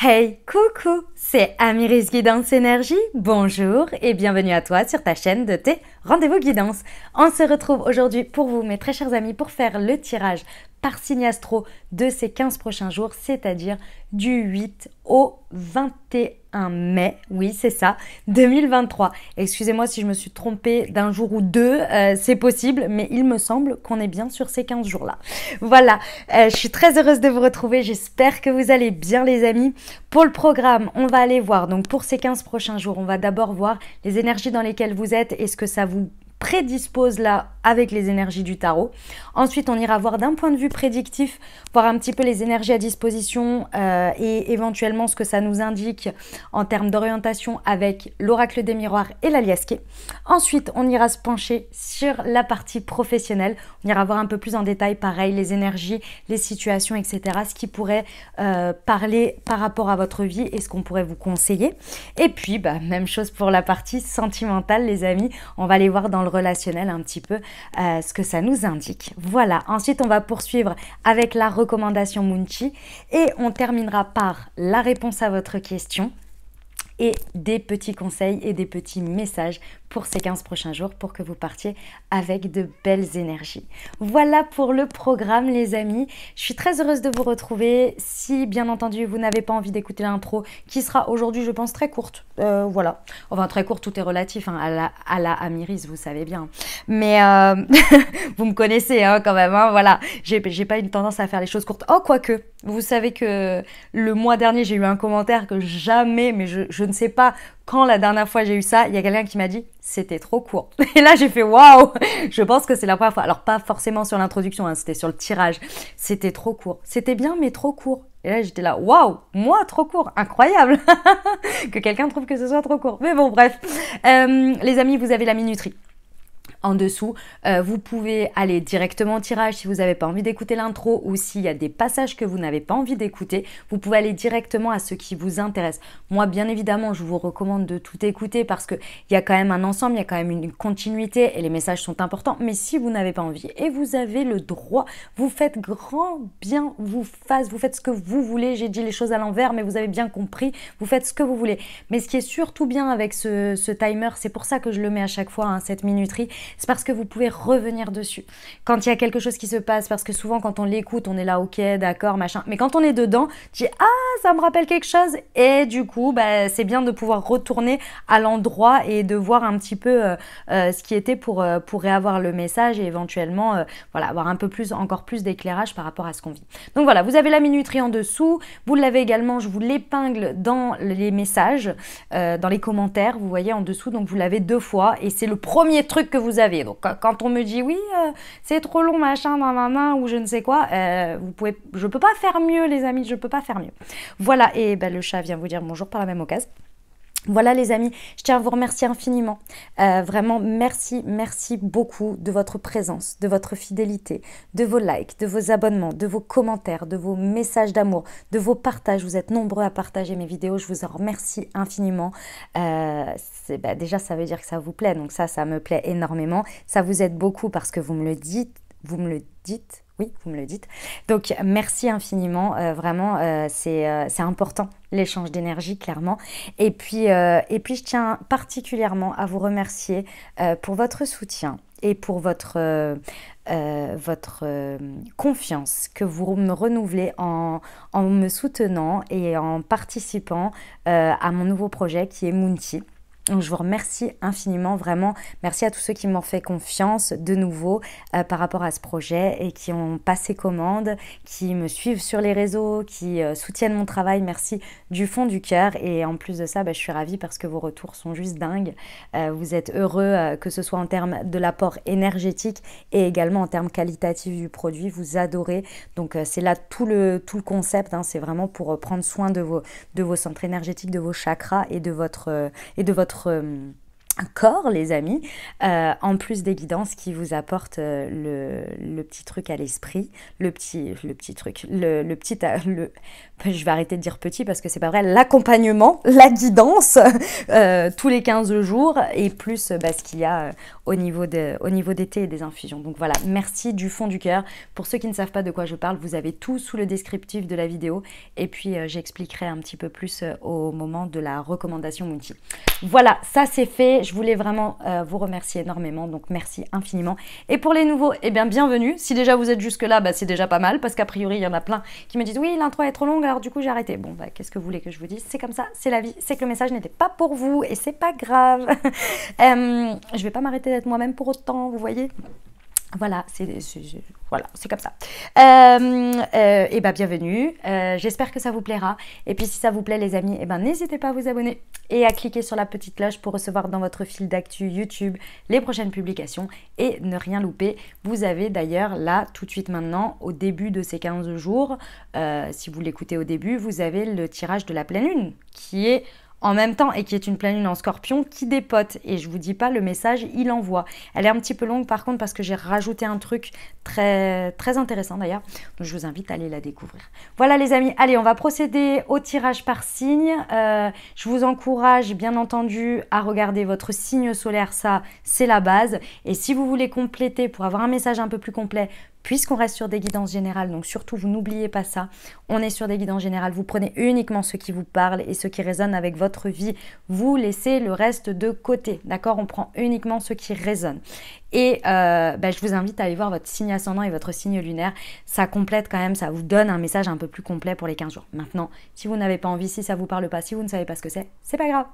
Hey, coucou, c'est Amiris Guidance Énergie. Bonjour et bienvenue à toi sur ta chaîne de tes rendez-vous guidance. On se retrouve aujourd'hui pour vous, mes très chers amis, pour faire le tirage par signe astro de ces 15 prochains jours, c'est-à-dire du 8 au 21 mai, oui c'est ça, 2023. Excusez-moi si je me suis trompée d'un jour ou deux, c'est possible, mais il me semble qu'on est bien sur ces 15 jours-là. Voilà, je suis très heureuse de vous retrouver, j'espère que vous allez bien les amis. Pour le programme, on va aller voir, donc pour ces 15 prochains jours, on va d'abord voir les énergies dans lesquelles vous êtes et ce que ça vous prédispose là avec les énergies du tarot. Ensuite, on ira voir d'un point de vue prédictif, voir un petit peu les énergies à disposition et éventuellement ce que ça nous indique en termes d'orientation avec l'oracle des miroirs et l'aliasqué. Ensuite, on ira se pencher sur la partie professionnelle. On ira voir un peu plus en détail, pareil, les énergies, les situations, etc. Ce qui pourrait parler par rapport à votre vie et ce qu'on pourrait vous conseiller. Et puis, même chose pour la partie sentimentale, les amis. On va aller voir dans le relationnel un petit peu ce que ça nous indique. Voilà, ensuite on va poursuivre avec la recommandation Moonchi et on terminera par la réponse à votre question et des petits conseils et des petits messages pour ces 15 prochains jours pour que vous partiez avec de belles énergies. Voilà pour le programme les amis. Je suis très heureuse de vous retrouver. Si bien entendu vous n'avez pas envie d'écouter l'intro qui sera aujourd'hui je pense très courte. Voilà. Enfin très courte, tout est relatif hein, à la Amiris, vous savez bien. Mais vous me connaissez hein, quand même. Hein, voilà. J'ai pas une tendance à faire les choses courtes. Oh quoique, vous savez que le mois dernier j'ai eu un commentaire que jamais, mais je ne sais pas quand la dernière fois j'ai eu ça, il y a quelqu'un qui m'a dit c'était trop court. Et là j'ai fait waouh. Je pense que c'est la première fois. Alors pas forcément sur l'introduction, hein, c'était sur le tirage. C'était trop court. C'était bien mais trop court. Et là j'étais là waouh, moi trop court, incroyable que quelqu'un trouve que ce soit trop court. Mais bon bref, les amis vous avez la minuterie. En dessous, vous pouvez aller directement au tirage si vous n'avez pas envie d'écouter l'intro ou s'il y a des passages que vous n'avez pas envie d'écouter, vous pouvez aller directement à ce qui vous intéresse. Moi, bien évidemment, je vous recommande de tout écouter parce qu'il y a quand même un ensemble, il y a quand même une continuité et les messages sont importants. Mais si vous n'avez pas envie et vous avez le droit, vous faites grand bien, vous faites ce que vous voulez. J'ai dit les choses à l'envers, mais vous avez bien compris, vous faites ce que vous voulez. Mais ce qui est surtout bien avec ce timer, c'est pour ça que je le mets à chaque fois, hein, cette minuterie, c'est parce que vous pouvez revenir dessus. Quand il y a quelque chose qui se passe, parce que souvent quand on l'écoute, on est là, ok, d'accord, machin. Mais quand on est dedans, tu dis, ah, ça me rappelle quelque chose. Et du coup, c'est bien de pouvoir retourner à l'endroit et de voir un petit peu ce qui était pour réavoir le message et éventuellement, voilà, avoir un peu plus, encore plus d'éclairage par rapport à ce qu'on vit. Donc voilà, vous avez la minuterie en dessous. Vous l'avez également, je vous l'épingle dans les messages, dans les commentaires, vous voyez en dessous. Donc vous l'avez 2 fois et c'est le premier truc que vous avez. Donc quand on me dit oui c'est trop long machin nanana ou je ne sais quoi, je peux pas faire mieux les amis, je peux pas faire mieux. Voilà et le chat vient vous dire bonjour par la même occasion. Voilà les amis, je tiens à vous remercier infiniment, vraiment merci beaucoup de votre présence, de votre fidélité, de vos likes, de vos abonnements, de vos commentaires, de vos messages d'amour, de vos partages. Vous êtes nombreux à partager mes vidéos, je vous en remercie infiniment. Déjà ça veut dire que ça vous plaît, donc ça me plaît énormément. Ça vous aide beaucoup parce que vous me le dites. Oui, vous me le dites. Donc, merci infiniment. Vraiment, c'est important, l'échange d'énergie, clairement. Et puis, je tiens particulièrement à vous remercier pour votre soutien et pour votre confiance que vous me renouvelez en me soutenant et en participant à mon nouveau projet qui est Moonchi. Donc, je vous remercie infiniment, vraiment. Merci à tous ceux qui m'ont fait confiance de nouveau par rapport à ce projet et qui ont passé commande, qui me suivent sur les réseaux, qui soutiennent mon travail. Merci du fond du cœur. Et en plus de ça, je suis ravie parce que vos retours sont juste dingues. Vous êtes heureux, que ce soit en termes de l'apport énergétique et également en termes qualitatifs du produit. Vous adorez. Donc, c'est là tout le concept. Hein, c'est vraiment pour prendre soin de vos centres énergétiques, de vos chakras et de votre corps les amis, en plus des guidances qui vous apportent le petit truc à l'esprit, je vais arrêter de dire petit parce que c'est pas vrai, l'accompagnement, la guidance tous les 15 jours et plus ce qu'il y a au niveau des thés et des infusions. Donc voilà, merci du fond du cœur. Pour ceux qui ne savent pas de quoi je parle, vous avez tout sous le descriptif de la vidéo et puis j'expliquerai un petit peu plus au moment de la recommandation Mounty. Voilà, ça c'est fait. Je voulais vraiment vous remercier énormément, donc merci infiniment. Et pour les nouveaux, eh bien bienvenue. Si déjà vous êtes jusque là, c'est déjà pas mal parce qu'a priori il y en a plein qui me disent oui l'intro est trop longue alors du coup j'ai arrêté. Bon qu'est-ce que vous voulez que je vous dise? C'est comme ça, c'est la vie, c'est que le message n'était pas pour vous et c'est pas grave. Je vais pas m'arrêter d'être moi-même pour autant, vous voyez. Voilà, c'est comme ça. Et bienvenue. J'espère que ça vous plaira. Et puis si ça vous plaît les amis, n'hésitez pas à vous abonner et à cliquer sur la petite cloche pour recevoir dans votre fil d'actu YouTube les prochaines publications et ne rien louper. Vous avez d'ailleurs là, tout de suite maintenant, au début de ces 15 jours, si vous l'écoutez au début, vous avez le tirage de la pleine lune qui est en même temps et qui est une pleine lune en scorpion qui dépote. Et je vous dis pas, le message, il envoie. Elle est un petit peu longue par contre parce que j'ai rajouté un truc très, très intéressant d'ailleurs. Donc je vous invite à aller la découvrir. Voilà les amis, allez, on va procéder au tirage par signe. Je vous encourage bien entendu à regarder votre signe solaire, ça c'est la base. Et si vous voulez compléter pour avoir un message un peu plus complet, puisqu'on reste sur des guidances générales, donc surtout vous n'oubliez pas ça, on est sur des guidances générales, vous prenez uniquement ce qui vous parle et ce qui résonne avec votre vie, vous laissez le reste de côté, d'accord? On prend uniquement ce qui résonne. Et je vous invite à aller voir votre signe ascendant et votre signe lunaire, ça complète quand même, ça vous donne un message un peu plus complet pour les 15 jours. Maintenant, si vous n'avez pas envie, si ça ne vous parle pas, si vous ne savez pas ce que c'est pas grave.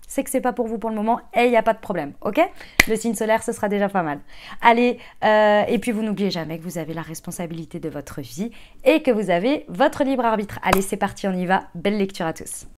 C'est que c'est pas pour vous pour le moment et il n'y a pas de problème, ok? Le signe solaire, ce sera déjà pas mal. Allez, et puis vous n'oubliez jamais que vous avez la responsabilité de votre vie et que vous avez votre libre arbitre. Allez, c'est parti, on y va. Belle lecture à tous.